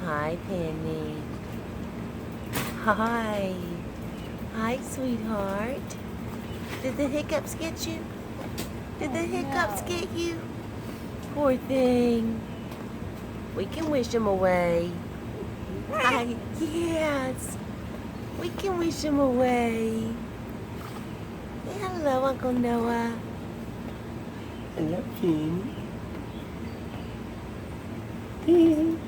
Hi, Penny. Hi. Hi, sweetheart. Did the hiccups get you? Did the hiccups get you? Poor thing. We can wish him away. Hi. Yes. We can wish him away. Hello, Uncle Noah. Hello, Penny.